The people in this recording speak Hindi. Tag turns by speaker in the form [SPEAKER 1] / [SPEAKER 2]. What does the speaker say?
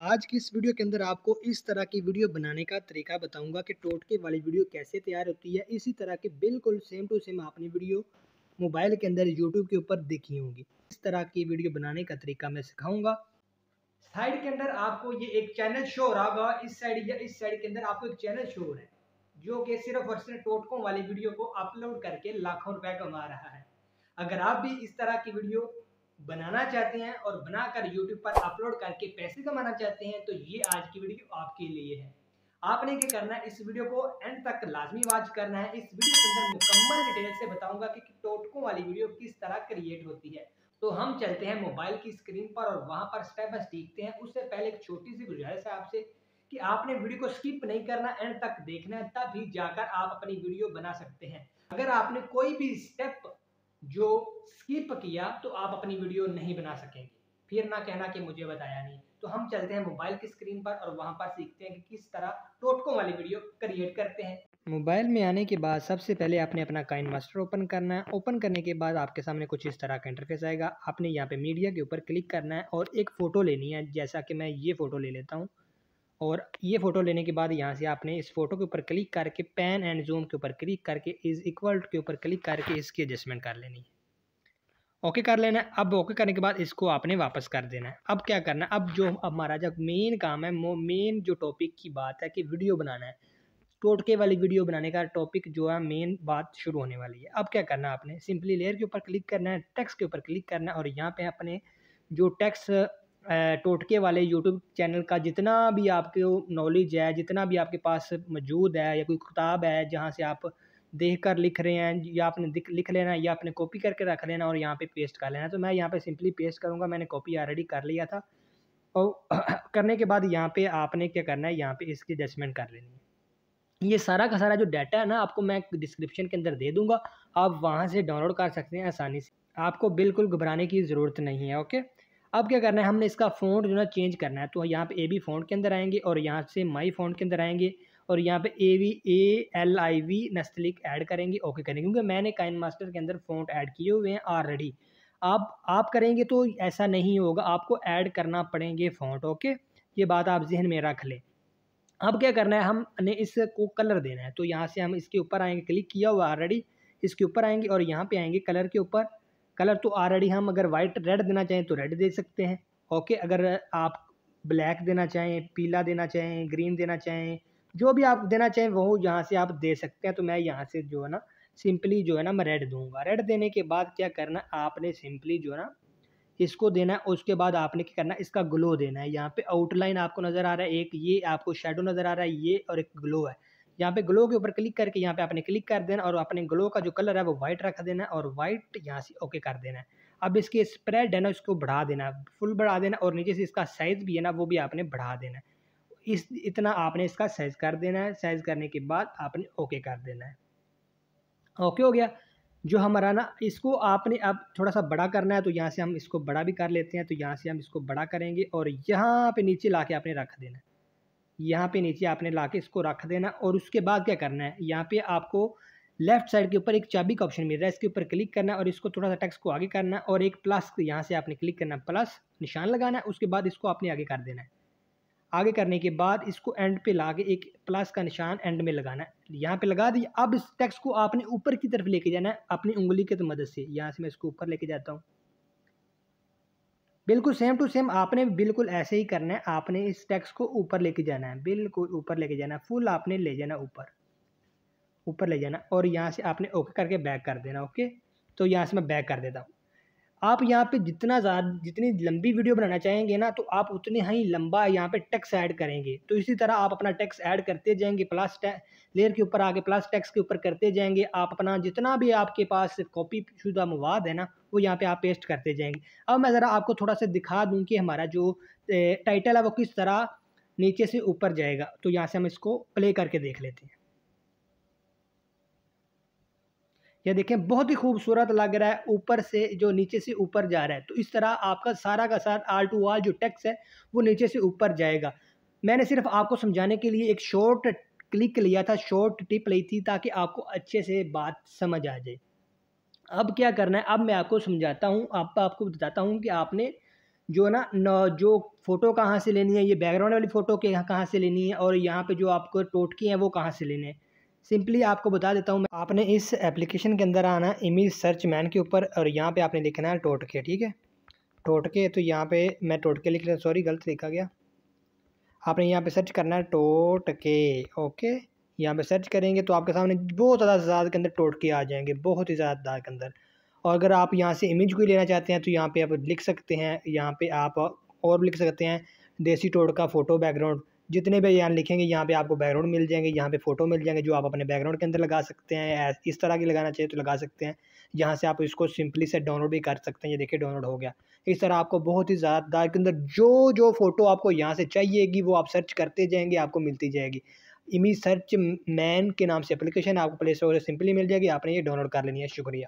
[SPEAKER 1] आज की इस वीडियो के अंदर आपको इस तरह की वीडियो बनाने का तरीका बताऊंगा कि टोटके वाली वीडियो कैसे तैयार होती है। इसी तरह की बिल्कुल सेम टू सेम आपने वीडियो मोबाइल के अंदर यूट्यूब के ऊपर देखी होंगी। इस तरह की वीडियो बनाने का तरीका मैं सिखाऊंगा। साइड के अंदर आपको ये एक चैनल शो हो रहा होगा, इस साइड या इस साइड के अंदर आपको एक चैनल शो हो रहा है जो कि सिर्फ और सिर्फ टोटकों वाली वीडियो को अपलोड करके लाखों रुपए कमा रहा है। अगर आप भी इस तरह की वीडियो बनाना चाहते हैं और बनाकर YouTube पर अपलोड करके पैसे कमाना चाहते हैं तो ये आज की वीडियो आपके लिए है। आपने क्या करना है, इस वीडियो को एंड तक लाजमी वॉच करना है। इस वीडियो के अंदर मुकम्मल डिटेल से बताऊंगा कि टोटकों वाली वीडियो किस तरह क्रिएट होती है। तो हम चलते हैं मोबाइल की स्क्रीन पर और वहां पर स्टेप बाय स्टेप देखते हैं। उससे पहले एक छोटी सी गुजारिश है आपसे कि आपने वीडियो को स्किप नहीं करना, एंड तक देखना है, तभी जाकर आप अपनी वीडियो बना सकते हैं। अगर आपने कोई भी स्टेप जो स्किप किया तो आप अपनी वीडियो नहीं बना सकेंगे, फिर ना कहना कि मुझे बताया नहीं। तो हम चलते हैं मोबाइल की स्क्रीन पर और वहां पर सीखते हैं कि किस तरह टोटकों वाली वीडियो क्रिएट करते हैं। मोबाइल में आने के बाद सबसे पहले आपने अपना काइनमास्टर ओपन करना है। ओपन करने के बाद आपके सामने कुछ इस तरह का इंटरफेस आएगा। आपने यहाँ पे मीडिया के ऊपर क्लिक करना है और एक फ़ोटो लेनी है, जैसा कि मैं ये फ़ोटो ले लेता हूँ। और ये फ़ोटो लेने के बाद यहाँ से आपने इस फ़ोटो के ऊपर क्लिक करके पैन एंड जूम के ऊपर क्लिक करके इज़ इक्वल के ऊपर क्लिक करके इसकी एडजस्टमेंट कर लेनी है। ओके कर लेना है। अब ओके करने के बाद इसको आपने वापस कर देना है। अब क्या करना है, अब जो हमारा जब मेन काम है, वो मेन जो टॉपिक की बात है कि वीडियो बनाना है, टोटके वाली वीडियो बनाने का टॉपिक जो है, मेन बात शुरू होने वाली है। अब क्या करना है, आपने सिंपली लेयर के ऊपर क्लिक करना है, टेक्स्ट के ऊपर क्लिक करना है और यहाँ पे अपने जो टेक्स्ट टोटके वाले यूट्यूब चैनल का जितना भी आपको नॉलेज है, जितना भी आपके पास मौजूद है, या कोई किताब है जहाँ से आप देख कर लिख रहे हैं, या आपने लिख लेना है या आपने कॉपी करके रख लेना और यहाँ पे पेस्ट कर लेना। तो मैं यहाँ पे सिंपली पेस्ट करूँगा, मैंने कॉपी ऑलरेडी कर लिया था। और करने के बाद यहाँ पे आपने क्या करना है, यहाँ पे इसकी एडजस्टमेंट कर लेनी है। ये सारा का सारा जो डाटा है ना, आपको मैं डिस्क्रिप्शन के अंदर दे दूँगा, आप वहाँ से डाउनलोड कर सकते हैं आसानी से। आपको बिल्कुल घबराने की ज़रूरत नहीं है। ओके, अब क्या करना है, हमने इसका फ़ॉन्ट जो है चेंज करना है। तो यहाँ पे AB फ़ॉन्ट के अंदर आएंगे और यहाँ से माई फ़ॉन्ट के अंदर आएंगे और यहाँ पे AVALIV नस्तलिक ऐड करेंगे, ओके करेंगे, क्योंकि मैंने काइनमास्टर के अंदर फ़ॉन्ट ऐड किए हुए हैं ऑलरेडी। आप करेंगे तो ऐसा नहीं होगा, आपको ऐड करना पड़ेंगे फ़ॉन्ट। ओके, ये बात आप जहन में रख लें। अब क्या करना है, हमने इसको कलर देना है। तो यहाँ से हम इसके ऊपर आएंगे, क्लिक किया हुआ ऑलरेडी, इसके ऊपर आएंगे और यहाँ पे आएंगे कलर के ऊपर। कलर तो ऑलरेडी हम अगर वाइट रेड देना चाहें तो रेड दे सकते हैं। ओके, अगर आप ब्लैक देना चाहें, पीला देना चाहें, ग्रीन देना चाहें, जो भी आप देना चाहें वो यहाँ से आप दे सकते हैं। तो मैं यहाँ से जो है ना सिंपली जो है ना मैं रेड दूंगा। रेड देने के बाद क्या करना, आपने सिंपली जो है ना इसको देना है। उसके बाद आपने क्या करना है, इसका ग्लो देना है। यहाँ पे आउटलाइन आपको नज़र आ रहा है, एक ये आपको शेडो नज़र आ रहा है, ये और एक ग्लो है। यहाँ पे ग्लो के ऊपर क्लिक करके यहाँ पे आपने क्लिक कर देना और अपने ग्लो का जो कलर है वो वाइट रख देना है और वाइट यहाँ से ओके कर देना है। अब इसकी स्प्रेड है ना, इसको बढ़ा देना है, फुल बढ़ा देना और नीचे से इसका साइज़ भी है ना वो भी आपने बढ़ा देना है। इस इतना आपने इसका साइज़ कर देना है। साइज़ करने के बाद आपने ओके कर देना है। ओके हो गया। जो हमारा ना इसको आपने अब थोड़ा सा बड़ा करना है, तो यहाँ से हम इसको बड़ा भी कर लेते हैं। तो यहाँ से हम इसको बड़ा करेंगे और यहाँ पे नीचे लाके आपने रख देना है। यहाँ पे नीचे आपने लाके इसको रख देना और उसके बाद क्या करना है, यहाँ पे आपको लेफ्ट साइड के ऊपर एक चाबी का ऑप्शन मिल रहा है, इसके ऊपर क्लिक करना है और इसको थोड़ा सा टेक्स्ट को आगे करना है और एक प्लस यहाँ से आपने क्लिक करना है, प्लस निशान लगाना है। उसके बाद इसको आपने आगे कर देना है। आगे करने के बाद इसको एंड पे लाके एक प्लस का निशान एंड में लगाना है। यहाँ पे लगा दिया। अब इस टेक्स्ट को आपने ऊपर की तरफ लेके जाना है अपनी उंगली की मदद से। यहाँ से मैं इसको ऊपर लेके जाता हूँ। बिल्कुल सेम टू सेम आपने बिल्कुल ऐसे ही करना है। आपने इस टेक्स्ट को ऊपर लेके जाना है, बिल्कुल ऊपर लेके जाना है, फुल आपने ले जाना ऊपर, ऊपर ले जाना और यहाँ से आपने ओके करके बैक कर देना। ओके, तो यहाँ से मैं बैक कर देता हूँ। आप यहाँ पे जितनी लंबी वीडियो बनाना चाहेंगे ना, तो आप उतने ही लंबा यहाँ पे टेक्स्ट ऐड करेंगे। तो इसी तरह आप अपना टेक्स्ट ऐड करते जाएंगे, प्लस लेयर के ऊपर आगे प्लस टेक्स्ट के ऊपर करते जाएंगे। आप अपना जितना भी आपके पास कॉपी शुदा मवाद है ना वो यहाँ पे आप पेस्ट करते जाएंगे। अब मैं ज़रा आपको थोड़ा सा दिखा दूँ कि हमारा जो टाइटल है वो किस तरह नीचे से ऊपर जाएगा। तो यहाँ से हम इसको प्ले करके देख लेते हैं। ये देखें, बहुत ही खूबसूरत लग रहा है, ऊपर से जो नीचे से ऊपर जा रहा है। तो इस तरह आपका सारा का सारा ऑल टू ऑल जो टेक्स्ट है वो नीचे से ऊपर जाएगा। मैंने सिर्फ आपको समझाने के लिए एक शॉर्ट क्लिक लिया था, शॉर्ट टिप ली थी ताकि आपको अच्छे से बात समझ आ जाए। अब क्या करना है, अब मैं आपको समझाता हूँ, आपको बताता हूँ कि आपने जो है ना जो फ़ोटो कहाँ से लेनी है, ये बैकग्राउंड वाली फ़ोटो के यहाँ कहाँ से लेनी है, और यहाँ पे जो आपको टोटके हैं वो कहाँ से लेने हैं। सिंपली आपको बता देता हूँ मैं। आपने इस एप्लीकेशन के अंदर आना है इमेज सर्च मैन के ऊपर, और यहाँ पे आपने लिखना है टोटके, ठीक है। टोटके, तो यहाँ पे मैं टोटके लिख रहा, सॉरी गलत लिखा गया। आपने यहाँ पे सर्च करना है टोटके, ओके। यहाँ पे सर्च करेंगे तो आपके सामने बहुत ज़्यादा तादाद के अंदर टोटके आ जाएंगे, बहुत ही ज़्यादा तादाद के अंदर। और अगर आप यहाँ से इमेज कोई लेना चाहते हैं तो यहाँ पे आप लिख सकते हैं, यहाँ पे आप और भी लिख सकते हैं देसी टोटका फ़ोटो बैकग्राउंड। जितने भी यहाँ लिखेंगे यहाँ पे आपको बैकग्राउंड मिल जाएंगे, यहाँ पे फ़ोटो मिल जाएंगे जो आप अपने बैकग्राउंड के अंदर लगा सकते हैं। इस तरह की लगाना चाहिए तो लगा सकते हैं। यहाँ से आप इसको सिंपली से डाउनलोड भी कर सकते हैं। ये देखिए डाउनलोड हो गया। इस तरह आपको बहुत ही ज़्यादा के अंदर जो जो फ़ोटो आपको यहाँ से चाहिएगी वो आप सर्च करते जाएंगे, आपको मिलती जाएगी। इमेज सर्च मैन के नाम से एप्लीकेशन आपको प्ले स्टोर से सिंपली मिल जाएगी। आपने ये डाउनलोड कर लेनी है। शुक्रिया।